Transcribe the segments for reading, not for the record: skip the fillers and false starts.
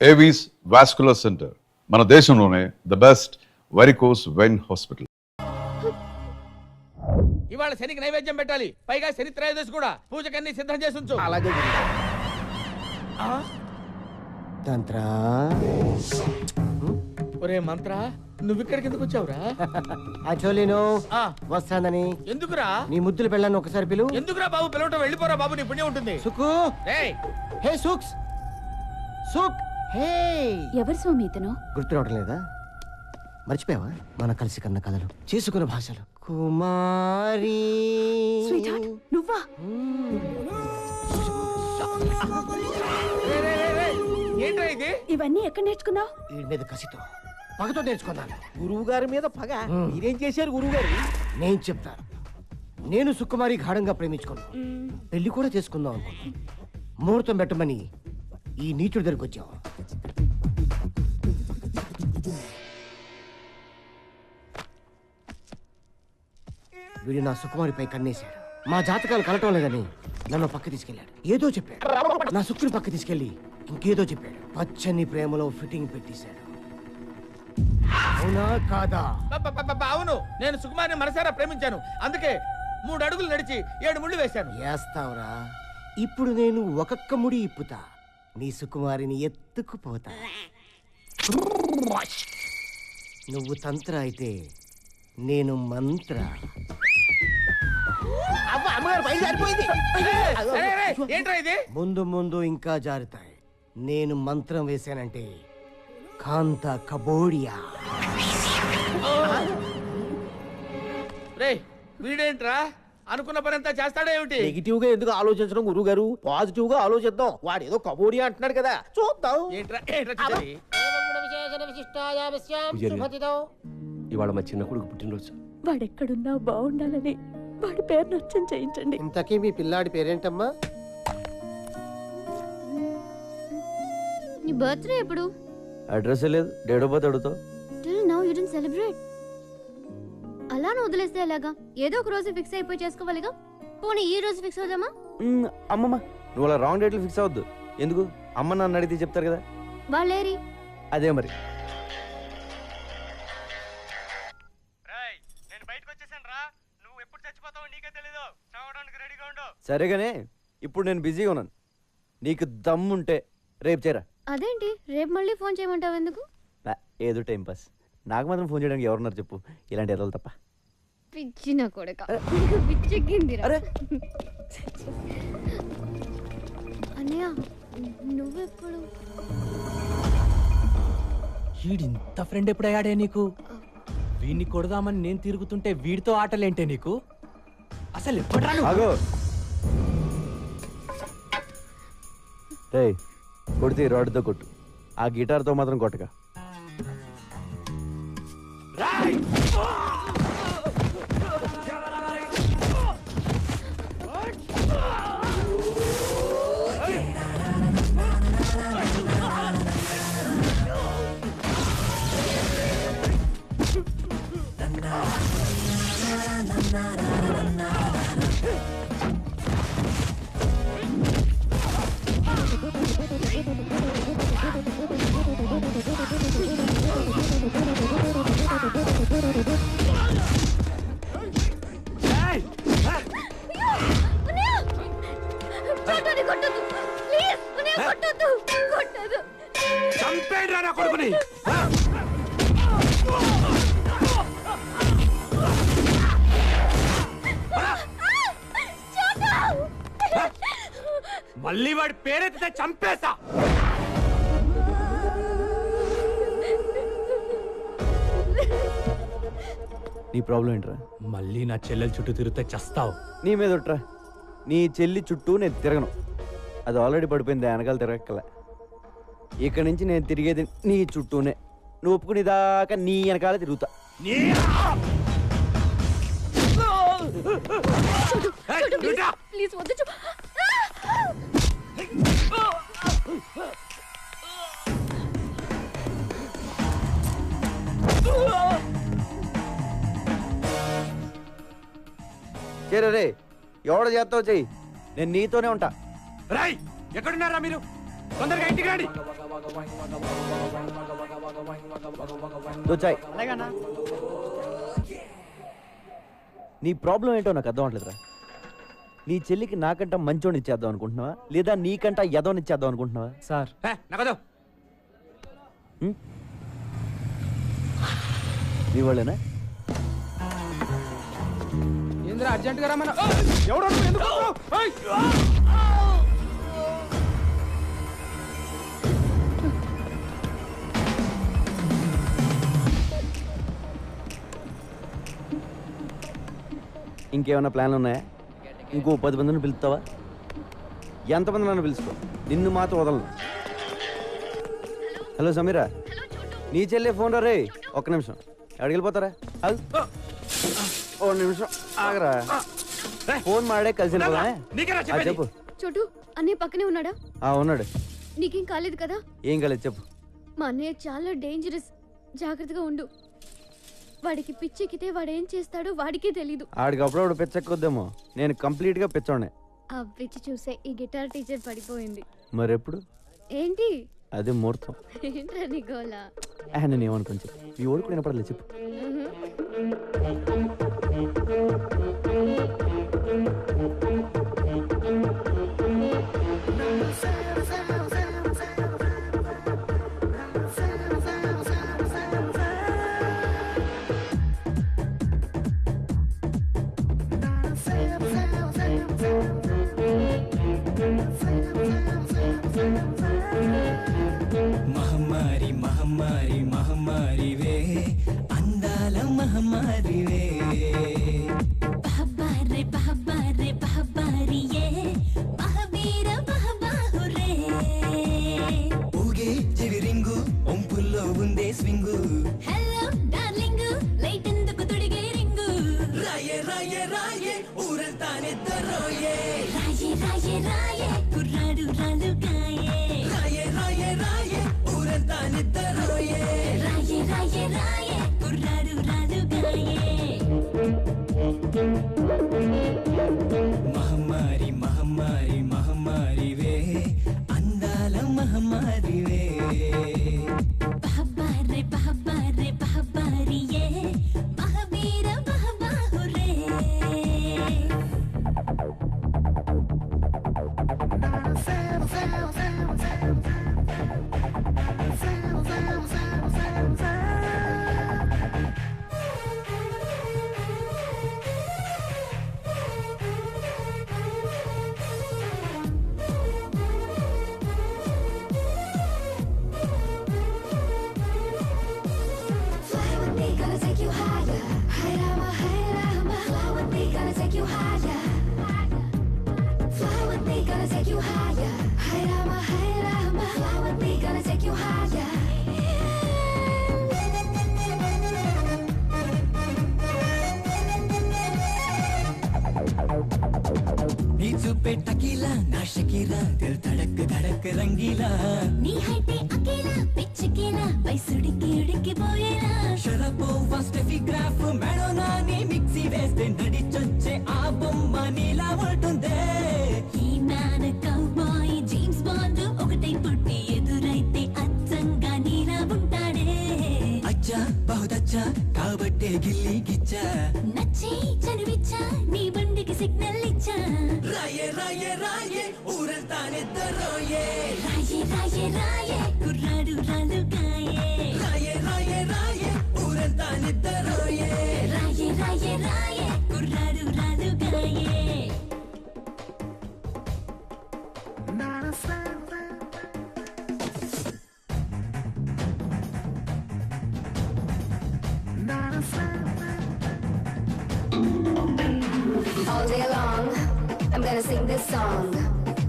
Avis vascular centre మన దేశంలోనే the best varicose vein hospital. ఇవాళ శనికి నైవేద్యం పెట్టాలి, పైగా శని త్రయోదశి కూడా. పూజకన్నీ సిద్ధం చేసి ఉంచు. అలాగే తంత్ర. ఒరే మంత్ర, నువ్వు ఇక్కడికి ఎందుకు వచ్చావురా? యాక్చువల్లీ వస్తానని. ఎందుకురా? నీ ముద్దులు పెళ్ళాను ఒకసారి పిలు. ఎందుకురా బాబు పిలవటం? వెళ్ళిపోరా బాబు, నీ పుణ్యం ఉంటుంది. సుకు, రేయ్ హే సుక్స్, సుక్, హే. ఎవరు స్వామి ఇతను? గుర్తు రావడం లేదా? మర్చిపోయావా? మన కలిసి కన్న కథలు, చేసుకున్న భాషలు. కుమారి. స్వీట్ నువ్వా? ఏంట్రా ఇది? ఇవన్నీ ఎక్కడ నేర్చుకున్నావు? వీడి మీద కసితో, పగతో నేర్చుకున్నాను. గురువు గారి మీద పగ. మీరేం చేశారు గురువు గారు? నేను చెప్తాను. నేను సుకుమారి గాఢంగా ప్రేమించుకున్నాను, పెళ్లి కూడా చేసుకుందాం అనుకున్నాను. ముహూర్తం పెట్టమని ఈ నీచుడి దగ్గరికి వచ్చావు. వీడు నా సుకుమారిపై కన్నేశాడు. మా జాతకాలు కలటం లేదని నన్ను పక్క తీసుకెళ్ళాడు. ఏదో చెప్పాడు. నా సుక్కుని పక్క తీసుకెళ్లి ఇంకేదో చెప్పాడు. పచ్చని ప్రేమలో ఫిట్టింగ్ పెట్టేశాడు. అవునా కాదా? అవును, నేను సుకుమారిని మనసారా ప్రేమించాను. అందుకే 3 అడుగులు నడిచి 7 ముళ్ళు వేశాను. వేస్తావురా? ఇప్పుడు నేను ఒక్కొక్క ముడి ఇప్పుతా, నీ సుకుమారిని ఎత్తుకుపోతా. నువ్వు తంత్ర అయితే నేను మంత్ర. అమ్మగారు బయలుదేరిపోయింది. ఏంట్రా ఇది? ముందు ముందు ఇంకా జారుతాయి. నేను మంత్రం వేశానంటే కాంత కబోడియా. రేయ్ వీడేంట్రా? అనుకున్న పని అంతా చేస్తాడేమిటి? నెగిటివ్ గా ఎందుకు ఆలోచించడం గురువు గారు? పాజిటివ్ గా ఆలోచిద్దాం. వాడు ఏదో కబోడి అంటున్నాడు కదా, చూద్దాం. ఏంట్రా చేసేది? ఇవాళ మా చిన్న కొడుకు పుట్టినరోజు. వాడెక్కడున్నా బాగుండాలని వాడి పేరు నచ్చం చేయించండి. ఇంతకీ మీ పిల్లాడి పేరేంటమ్మా? నీ బర్త్డే ఎప్పుడు? అడ్రస్ లేదు, డేట్ ఆఫ్ బర్త్ అడుగుతావు. Till now you didn't celebrate. అలానే వదిలేస్తే ఎలాగా? ఏదో ఒక రోజు ఫిక్స్ అయిపోయి చేసుకోవాలిగా. పోనీ ఈ రోజు ఫిక్స్ అవుదామా? అమ్మమ్మ, నువ్వు అలా రాంగ్ డేట్లు ఫిక్స్ అవద్దు. ఎందుకు? అమ్మ నన్ను అడిగితే చెప్తారు కదా. వాళ్ళేరి అదే మరి. సరేగానే, ఇప్పుడు నేను బిజీగా ఉన్నాను. నీకు దమ్ముంటే రేపు చేరా. అదేంటి రేపు మళ్ళీ ఫోన్ చేయమంటావు? ఎందుకు? ఏదో టైం పాస్. నాకు మాత్రం ఫోన్ చేయడానికి ఎవరున్నారు చెప్పు, ఇలాంటి ఎదలు తప్ప. పిచ్చిన కొడక, పిచ్చెక్కిందిరా. అన్నయ్య నువ్వెప్పుడు? వీడింత ఫ్రెండ్ ఎప్పుడయ్యాడే నీకు? వీడిని కొడదామని నేను తిరుగుతుంటే వీడితో ఆటలేంటే నీకు? అసలు ఆగో రే, కొడితే రాడ్తో కొట్టు, ఆ గిటార్తో మాత్రం కొట్టగా. చంపేడ్రా నా కొడుకుని. మళ్ళీ వాడి పేరెత్తితే చంపేస్తా. నీ ప్రాబ్లం ఏంట్రా? మళ్ళీ నా చెల్లెల చుట్టూ తిరిగితే చస్తావు. నీ మీద ఒట్రా. నీ చెల్లి చుట్టూ నేను తిరగను, అది ఆల్రెడీ పడిపోయింది, వెనకాల తిరగక్కల. ఇక్కడి నుంచి నేను తిరిగేది నీ చుట్టూనే. నువ్వు ఒప్పుకుని దాకా నీ వెనకాల తిరుగుతా. ప్లీజ్ వద్దు. చేరే రే, ఎవడ చేస్తావు చెయ్యి, నేను నీతోనే ఉంటా. రాయ్, ఎక్కడున్నారా మీరు? తొందరగా ఇంటికి రండి. దో చాయ్. నీ ప్రాబ్లం ఏంటో నాకు అర్థం అవట్లేదురా. నీ చెల్లికి నాకంట మంచోని ఇచ్చేద్దాం అనుకుంటున్నావా, లేదా నీకంట ఎదోని ఇచ్చేద్దాం అనుకుంటున్నావా? సార్ నగదు నీ వాళ్ళేనా? ఏంద్రా అర్జెంట్ గా రమ్మన్నా. ఇంకేమైనా ప్లాన్లు ఉన్నాయా? ఇంకో 10 మందిని పిలుస్తావా? ఎంతమంది నన్ను పిలుచుకో, నిన్ను మాత్రం వదలను. హలో సమీరా, నీ చెల్లె ఫోన్ రే. ఒక్క నిమిషం, ఎక్కడికి వెళ్ళిపోతారా? ఓ నిమిషం ఆగరా. ఫోన్ మాడే కలిసి చెప్పు. చోటు అన్నయ్య పక్కనే ఉన్నాడా? ఉన్నాడు. నీకేం కాలేదు కదా? ఏం కాలేదు చెప్పు. మా అన్నయ్య చాలా డేంజరస్, జాగ్రత్తగా ఉండు. వాడికి పిచ్చెక్కితే వాడేం చేస్తాడో వాడికే తెలీదు. ఆడికి అప్పుడప్పుడు పిచ్చెక్కొద్దేమో, నేను కంప్లీట్ గా పిచ్చోనే. ఆ పిచ్చి చూసే ఈ గిటార్ టీచర్ పడిపోయింది. మరెప్పుడు? ఏంటి అదే ముహూర్తం. ఏంట్రా నీ గోలా? నేను ఏమనుకోని చెప్పు. మీ ఓడి కూడా వినపడలేదు చెప్పు. మహమ్మారి మహమ్మారి మహమ్మారివే, అందాల మహమ్మారివే. బహబారే బహబారే బహబారియే, బహబీర బహబాహురే. ఊగే చెవిరింగు, ఒంపుల్లో ఉందే స్వింగు. హలో డార్లింగు, లైట్ ఎందుకు తొడిగే రింగు? రాయే రాయే రాయే, ఊరంతా నిద్రరోయే. రాయే రాయే రాయే, కుర్రాడు రాలుగాయే. రాయే రాయే రాయే, ఊరంతా నిద్రరోయే. రాయే రాయే రాయే, కుర్రాడు రాలుగాయే. మహమ్మారి మహమ్మారి మహమ్మారివే, అందాల మహమ్మారివే. బహబారే బహబారే బహబారియే, బహబీర బహబాహురే. Fly with me, gonna take you higher. Hey Rama, hey Rama. Fly with me, gonna take you higher. Fly with me, gonna take you higher. Hey Rama, hey Rama. Fly with me, gonna take you higher. నీ చూపే tequila, నా షకీలా, దిల్ ధడక్ ధడక్ రంగీలా. నీ హైటే అకేలా, పిచ్చకేలా, వయసుడికి ఉడికిపోయేలా. Sharapova Steffi Graf, మెడోనా నీ mixie వేస్తే నడిచొచ్చే ఆ బొమ్మ నీలా ఉంటుందే. ఈ మ్యాన్ కౌబాయ్, జేమ్స్ బాండ్ ఒకటై పుట్టి ఎదురైతే అచ్చంగా నీలా ఉంటాడే. అచ్చా బహుదచ్చా, కాబట్టే గిల్లి గిచ్చా. నచ్చే చనువిచ్చా, నీ బండికి సిగ్నల్ ఇచ్చా. రాయే రాయే రాయే, ఊరంతా నిద్రరోయే. రాయే రాయే రాయే, కుర్రాడు రాలుగాయే. రాయే రాయే రాయే, ఊరంతా నిద్రరోయే. రాయే రాయే రాయే, కుర్రాడు రాలుగాయే. All day long, I'm gonna sing this song.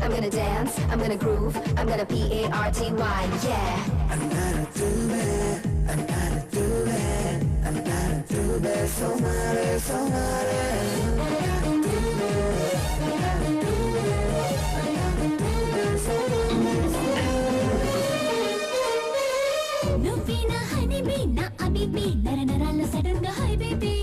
I'm gonna dance, I'm gonna groove, I'm gonna P-A-R-T-Y, yeah. I'm gonna do it, I'm gonna do it, I'm gonna do it, so mighty, so mighty. I'm gonna do it, I'm gonna do it, I'm gonna do it, so mighty, so నువ్వే నా honeybee, నా అబీబీ, నర నరాల sudden గా hi baby.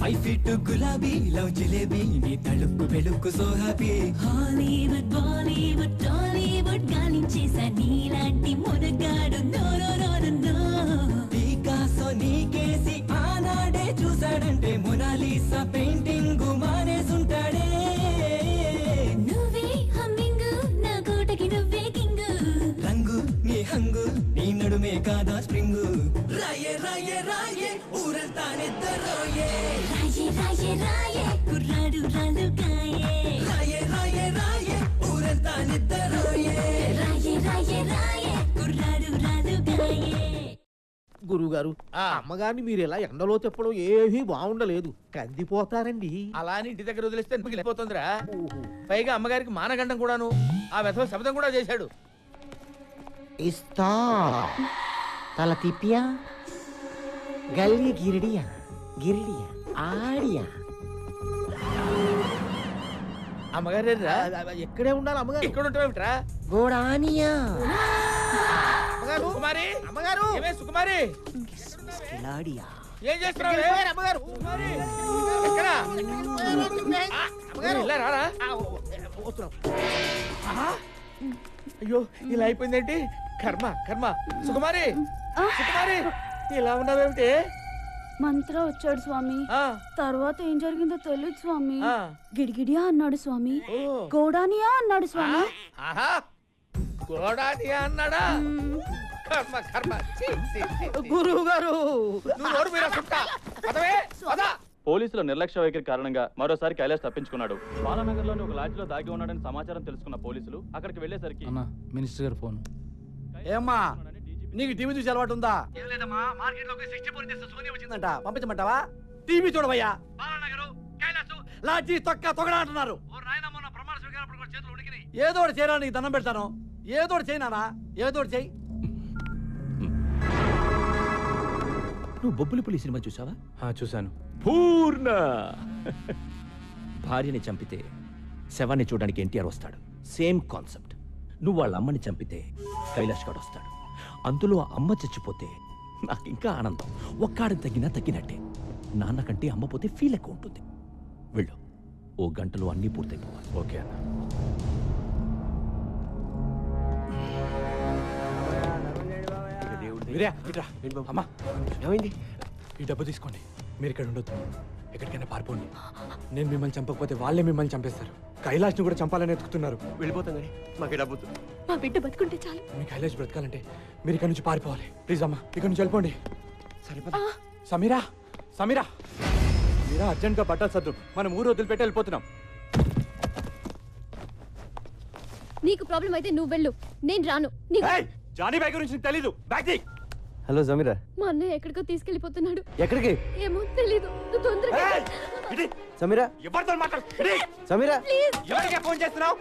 5 feet గులాబీ love jalebi నీ తలుపు వెలుక్కు so happy Hollywood Bollywood Tollywood గాలించేసా నీలాంటి మొనగాడు no no no no Picasso నీకేసి ఆనాడే చూసాడంటే మొనాలిసా పెయింటింగ్ మానేసుంటాడే నువ్వే హమ్మింగ్ నా కోటకి నువ్వే కింగ్ రంగు నీ హంగు నీ నడుమే కాదా స్ప్రింగు రాయే రాయే రాయే ఊరంతా నిద్రలోయే రాయే రాయే రాయే కుర్రాడు రాలుగాయే రాయే రాయే రాయే ఊరంతా నిద్రలోయే రాయే రాయే రాయే కుర్రాడు రాలుగాయే. గురుగారు అమ్మగారిని మీరు ఇలా ఎండలో తిప్పడం ఏమీ బాగుండలేదు కందిపోతారండి. అలా అని ఇంటి దగ్గర వదిలేస్తే మిగిలిపోతుందిరా. పైగా అమ్మగారికి మానగండం కూడాను. ఆ వెధవ శబ్దం కూడా చేశాడు. ఇస్తా తల తిప్పియా గల్లి గిరిడియా గిరిడియా ఆడియా. అమ్మగారు ఎక్కడే ఉండాలి అమ్మగారు? ఇక్కడ ఉంటావేమిట్రా? గోడానియా అమ్మగారు సుకుమారి, అమ్మగారు ఏమే సుకుమారి, లాడియా. ఏం చేస్తున్నావు? వెళ్ళిపోయారు అమ్మగారు. ఎక్కడా? అమ్మగారు ఇలా రారా. వస్తున్నాం. అయ్యో ఇలా అయిపోయిందేంటి? కర్మ కర్మ. సుకుమారి, సుకుమారి, ఇలా ఉన్నావేమిటి? మంత్ర వచ్చాడు స్వామి. ఆ, తర్వాత ఏం జరిగిందో తెలియదు స్వామి. ఆ. గిడిగిడియా అన్నాడు స్వామి. ఓ. గోడానియా అన్నాడు స్వామి. ఆహా, గోడానియా అన్నాడా? కర్మ కర్మ. ఛీ, ఛీ, ఛీ, ఛీ. గురువు గారు నువ్వు నోరు మీద సుట్టా. పదవే, పద. పోలీసుల నిర్లక్ష్య వైఖరి కారణంగా మరోసారి కైలాష్ తప్పించుకున్నాడు. బాలానగర్లోని ఒక లాడ్జిలో దాగి ఉన్నాడని సమాచారం తెలుసుకున్న పోలీసులు అక్కడికి వెళ్లేసరికి మినిస్టర్ గారు ఫోన్. ఏమ్మా నీకు టీవీ చూసి అలవాటు ఉందా? వచ్చిందంట పంపించమంటావా? టీవీ చూడవయ్యా. లాడ్జీ తొక్క తొగడా అంటున్నారు. ఏదో ఒకటి చేయరా, నీకు దండం పెడతాను. ఏదో ఒకటి చేయనా, ఏదో ఒకటి చేయి. నువ్వు బొబ్బులిపులి సినిమా చూసావా? చూశాను. పూర్ణ భార్యని చంపితే శవాన్ని చూడడానికి ఎన్టీఆర్ వస్తాడు. Same concept. నువ్వు వాళ్ళ అమ్మని చంపితే కైలాష్ గౌడ్ వస్తాడు. అందులో అమ్మ చచ్చిపోతే నాకు ఇంకా ఆనందం. ఒక్కాడిని తగ్గినట్టే. నాన్న కంటే అమ్మ పోతే ఫీల్ ఎక్కువ ఉంటుంది. వెళ్ళు, ఓ గంటలో అన్నీ పూర్తయిపోవాలి. ఓకే అన్న. అమ్మా ఏమైంది? ఈ డబ్బు తీసుకోండి. మీరు ఇక్కడ ఉండొద్దు, ఎక్కడికైనా పారిపోండి. నేను మిమ్మల్ని చంపకపోతే వాళ్ళే మిమ్మల్ని చంపేస్తారు. కైలాష్ని కూడా చంపాలని ఎత్తుకుతున్నారు. వెళ్ళిపోతాం కానీ మాకు డబ్బు. మా బిడ్డ బతుకుంటే చాలు. మీ కైలాష్ బ్రతకాలంటే మీరు ఇక్కడ నుంచి పారిపోవాలి. ప్లీజ్ అమ్మా, ఇక్కడ నుంచి వెళ్ళిపోండి. సరిపోతా. సమీరా, సమీరా, మీరా అర్జెంట్గా బట్టలు సర్దు. మనం ఊరు వదిలిపెట్టి వెళ్ళిపోతున్నాం. నీకు ప్రాబ్లం అయితే నువ్వు వెళ్ళు, నేను రాను. జానీ బ్యాగ్ గురించి నీకు తెలీదు. బ్యాగ్ తీ. హలో సమీరా, మా అన్నయ్య ఎక్కడికో తీసుకెళ్లిపోతున్నాడు. ఎక్కడికి? ఏమో తెలీదు. నువ్వు తొందరగా సమీరా, ఎవరితో మాట్లాడు? సమీరా, ఎవరికే ఫోన్ చేస్తున్నావు?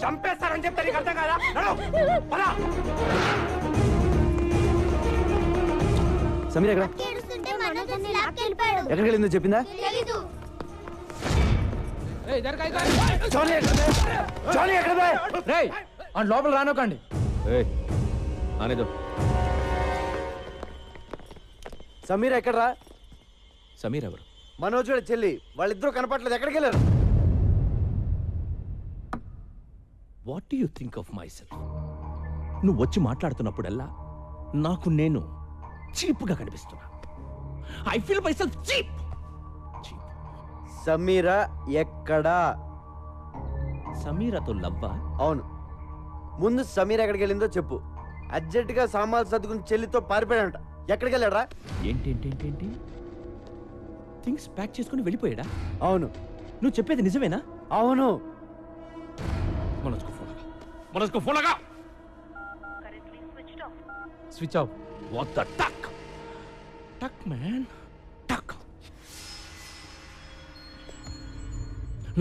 చంపేస్తారని చెప్తే నీకు అర్థం కాదా? సమీరా ఎక్కడ? ఎక్కడికి వెళ్ళిందో చెప్పిందా? లోపల రానోకండి. సమీరా ఎక్కడరా? సమీర్ ఎవరు? మనోజుడ చెల్లి. వాళ్ళిద్దరూ కనపట్లేదు. ఎక్కడికి వెళ్ళారు? What do you think of my self? నువ్వు వచ్చి మాట్లాడుతున్నప్పుడల్లా నాకు నేను చీప్గా కనిపిస్తున్నా. I feel my self cheap. Sameera ఎక్కడా? సమీరాతో లవ్వా? అవును. ముందు సమీరా ఎక్కడికి వెళ్ళిందో చెప్పు. అర్జెంటుగా సామాన్లు సర్దుకుని చెల్లితో పారిపోయాడంట. ఎక్కడికి వెళ్ళాడా? ఏంటి థింగ్స్ ప్యాక్ చేసుకుని వెళ్ళిపోయాడా? అవును. నువ్వు చెప్పేది నిజమేనా? అవును. మనస్కు ఫోన్ లగా. Switch off. What the tuck tuck man టక్.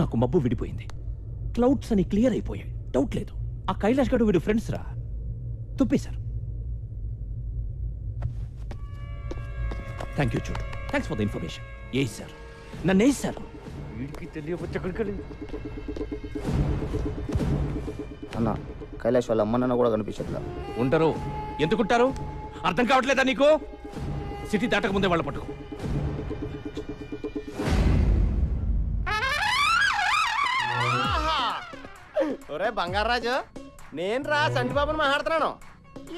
నాకు మబ్బు విడిపోయింది. క్లౌడ్స్ అని క్లియర్ అయిపోయాయి. డౌట్ లేదు. ఆ కైలాష్ గడు వీడు ఫ్రెండ్స్ రా. తుప్పేశారు. థ్యాంక్ యూ చూడు. Thanks for the information. A sir నన్ను వేసారు. వీడికి తెలియవచ్చు ఎక్కడికి వెళ్ళింది. అన్న కైలాష్ వాళ్ళ అమ్మ నాన్న కూడా కనిపించట్లా. ఉంటారు. ఎందుకుంటారు? అర్థం కావట్లేదా నీకు? సిటీ దాటక ముందే వాళ్ళ పట్టుకో. ఒరే బంగారాజు, నేను రా సంటిబాబుని మాట్లాడుతున్నాను.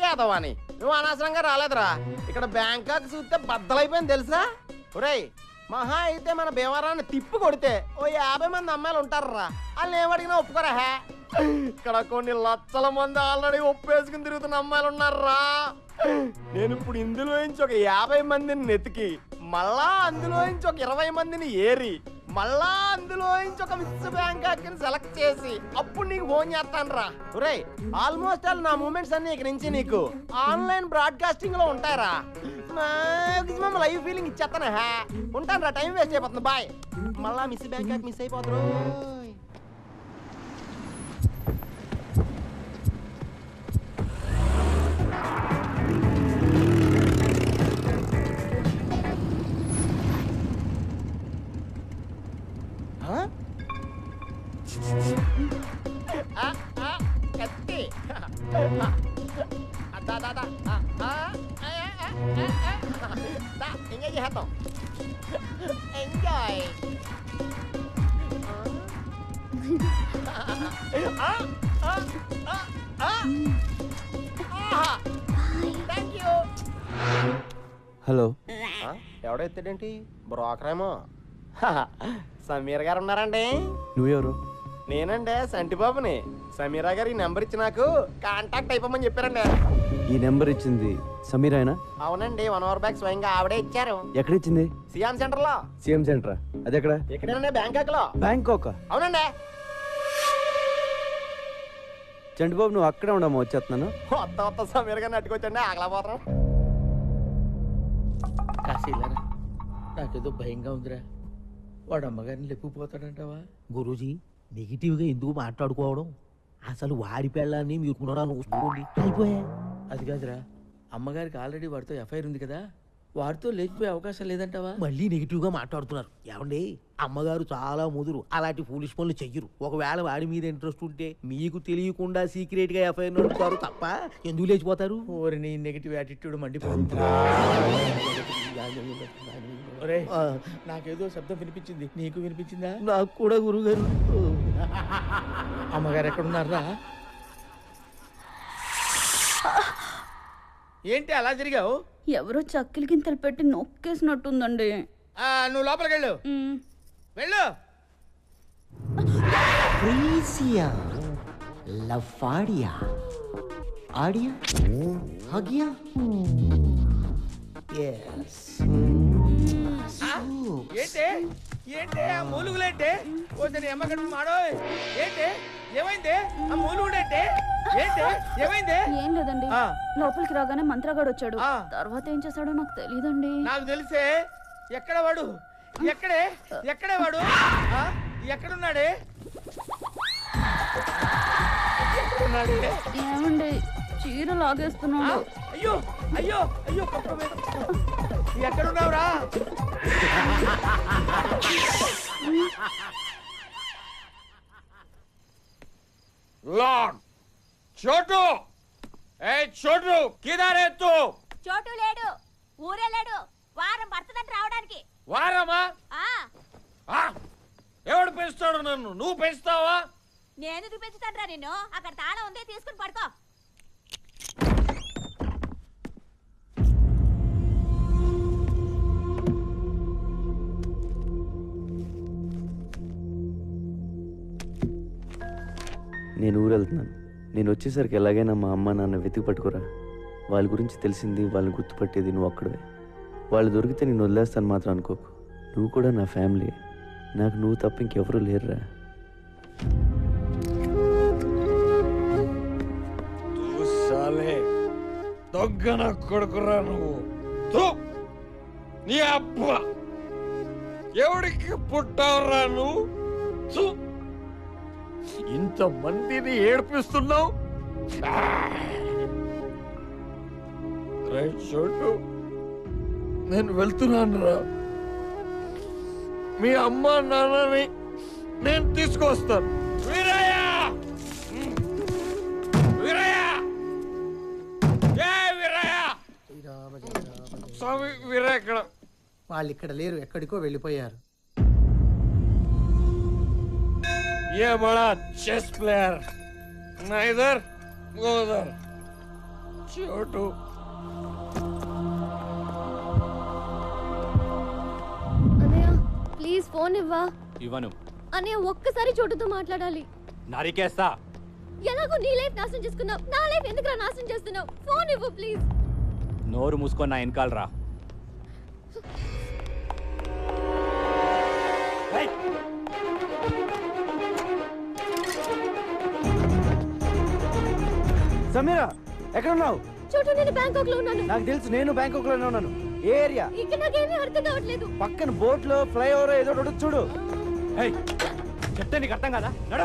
ఏదవాని నువ్వు అనవసరంగా రాలేదురా. ఇక్కడ బ్యాంకాక్ చూస్తే బద్దలైపోయింది తెలుసా. ఒరేయ్, మహా అయితే మన భీమవరాన్ని తిప్పు కొడితే ఓ 50 మంది అమ్మాయిలు ఉంటారా. వాళ్ళు ఏమడిగినా ఒప్పుకోరా. ఇక్కడ కొన్ని లక్షల మంది ఆల్రెడీ ఒప్పేసుకుని తిరుగుతున్న అమ్మాయిలు ఉన్నారా. నేను ఇప్పుడు ఇందులోంచి ఒక 50 మందిని నెతికి, మళ్ళా అందులోంచి ఒక 20 మందిని ఏరి, మళ్ళా అందులోంచి ఒక మిస్ బ్యాంకాక్ సెలెక్ట్ చేసి అప్పుడు నీకు ఫోన్ చేస్తాను రా. ఒరేయ్, ఆల్మోస్ట్ ఆల్ నా మూమెంట్స్ అన్ని ఇక్కడ నుంచి నీకు ఆన్లైన్ బ్రాడ్కాస్టింగ్ లో ఉంటాయరా. మాక్సిమం లైవ్ ఫీలింగ్ ఇచ్చేస్తాను. ఉంటాను రా, టైం వేస్ట్ అయిపోతుంది. బాయ్. మళ్ళా మిస్ బ్యాంకాక్ మిస్ అయిపోతారు. కత్తి ఎంజాయ్ చేస్తాం. ఎంజాయ్. Thank you. హలో. ఎవడో ఎత్తాడేంటి? బ్రోకర్ ఏమో. సమీర్ గారు ఉన్నారండి? నువ్వెవరు? నేనండి సంటిబాబుని. సమీరా గారు ఈ నెంబర్ ఇచ్చి నాకు కాంటాక్ట్ అయిపోమని చెప్పారండి. ఈ నెంబర్ ఇచ్చింది సమీరాయనా? అవునండి, 1 అవర్ బ్యాక్ స్వయంగా ఆవిడే ఇచ్చారు. ఎక్కడ ఇచ్చింది? సియామ్ సెంటర్ లో. సీఎం సెంటరా? అది ఎక్కడ? ఎక్కడేనండి? బ్యాంకాక్ లో. బ్యాంకాక్? అవునండి. చంటిబాబు నువ్వు అక్కడే ఉండమ్మా, వచ్చేస్తున్నాను. కొత్త సమీర్ గారిని అట్టుకొచ్చండి, ఆగలేకపోతాం. కాశీలరా, నాకేదో భయంగా ఉందిరా. వాడు అమ్మగారిని లేపుకుపోతాడంటావా? గురూజీ, నెగిటివ్ గా ఎందుకు మాట్లాడుకోవడం? అసలు వాడి పెళ్ళాన్ని మీరు పునరాలోచించుకోండి. అయిపోయా. అది కాదురా, అమ్మగారికి ఆల్రెడీ వాడితో ఎఫ్ఐఆర్ ఉంది కదా, వాడితో లేచిపోయే అవకాశం లేదంటావా? మళ్ళీ నెగిటివ్ గా మాట్లాడుతున్నారు. ఏమండి, అమ్మగారు చాలా ముదురు, అలాంటి ఫూలిష్ పనులు చెయ్యరు. ఒకవేళ వాడి మీద ఇంట్రెస్ట్ ఉంటే మీకు తెలియకుండా సీక్రెట్ గా ఎఫ్ఐఆర్ నడుపుతారు తప్ప ఎందుకు లేచిపోతారు? ఓరి నీ నెగిటివ్ యాటిట్యూడ్ మండిపోతుంది. ఒరే, నాకేదో శబ్దం వినిపించింది, నీకు వినిపించిందా? నాకు కూడా గురుగారు. అమ్మగారు ఎక్కడున్నారా? ఏంటి అలా జరిగావు? ఎవరో చక్కిలి గింతలు పెట్టి నొక్కేసినట్టుందండి. నువ్వు లోపలికి వెళ్ళు. వెళ్ళు. ప్రీసియా, లఫాడియా, ఆడియా, హగియా. Yes. ఏంటి ఏంటి ఆ మూలుగులేంటి? ఓసరి అమ్మగడ్డ మాడో. ఏంటి ఏమైంది? ఆ మూలుగుడేంటి? ఏంటి ఏమైంది? ఏం లేదండి, లోపలికి రాగానే మంత్రగాడు వచ్చాడు. తర్వాత ఏం చేశాడో నాకు తెలియదండి. నాకు తెలిసే. ఎక్కడ వాడు? ఎక్కడే వాడు? ఎక్కడున్నాడే? ఏమండి, చీర లాగేస్తున్నాడు. అయ్యో అయ్యో అయ్యో, ఎక్కడున్నావురా? చోటు, ఏ చోటు, కిదారే తూ? చోటు లేడు, ఊరే లేడు. వారం పడుతుందంట రావడానికి. వారమా? ఎవడు పెంచుతాడు నన్ను? నువ్వు పెంచుతావా? నేను పెంచుతాను రా నిన్ను. అక్కడ తాళం ఉంది, తీసుకుని పడుకో. నేను ఊరు వెళ్తున్నాను. నేను వచ్చేసరికి ఎలాగైనా మా అమ్మ నాన్న వెతికి పట్టుకోరా. వాళ్ళ గురించి తెలిసింది, వాళ్ళని గుర్తుపట్టేది నువ్వు ఒక్కడే. వాళ్ళు దొరికితే నేను వదిలేస్తాను మాత్రం అనుకోకు. నువ్వు కూడా నా ఫ్యామిలీ. నాకు నువ్వు తప్ప ఇంకెవరూ లేరురా. దొగ్గన కొడుకురా నువ్వు. నీ అబ్బ ఎవడికి పుట్టావురా నువ్వు? ఇంతమందిని ఏడిపిస్తున్నావు. చోటు, నేను వెళ్తున్నాను రా. మీ అమ్మ నాన్నని నేను తీసుకొస్తాను. వీరయ్య, వీరయ్య, వీరయ్య, స్వామి వీరయ్య ఇక్కడ. వాళ్ళు ఇక్కడ లేరు, ఎక్కడికో వెళ్ళిపోయారు. ये बड़ा चेस प्लेयर నైదర్ గోదర్ చోటు. అన్నయ్య ప్లీజ్ ఫోన్ ఇవ్వా. ఇవ్వను. అన్నయ్య ఒక్కసారి చోటుతో మాట్లాడాలి. నరికేస్తా. ఎలాగో నీ లైఫ్ నాశనం చేసుకున్నావు, నా లైఫ్ ఎందుకు నాశనం చేస్తున్నావు? ఫోన్ ఇవ్వు ప్లీజ్. నోరు మూసుకొని నా వెనకాల రా. సమీరా ఎక్కడ ఉన్నావు? చోటు నేను బ్యాంకాక్ లో ఉన్నాను. నాకు తెలుసు, నేను బ్యాంకాక్ లోనే ఉన్నాను. ఏ ఏరియా? ఇక్కడ నాకేమీ అర్థం కావట్లేదు. పక్కన బోట్ లో ఫ్లైఓవర్ ఏదో ఒకటి చూడు. చెప్తే నీకు అర్థం కదా. నడు.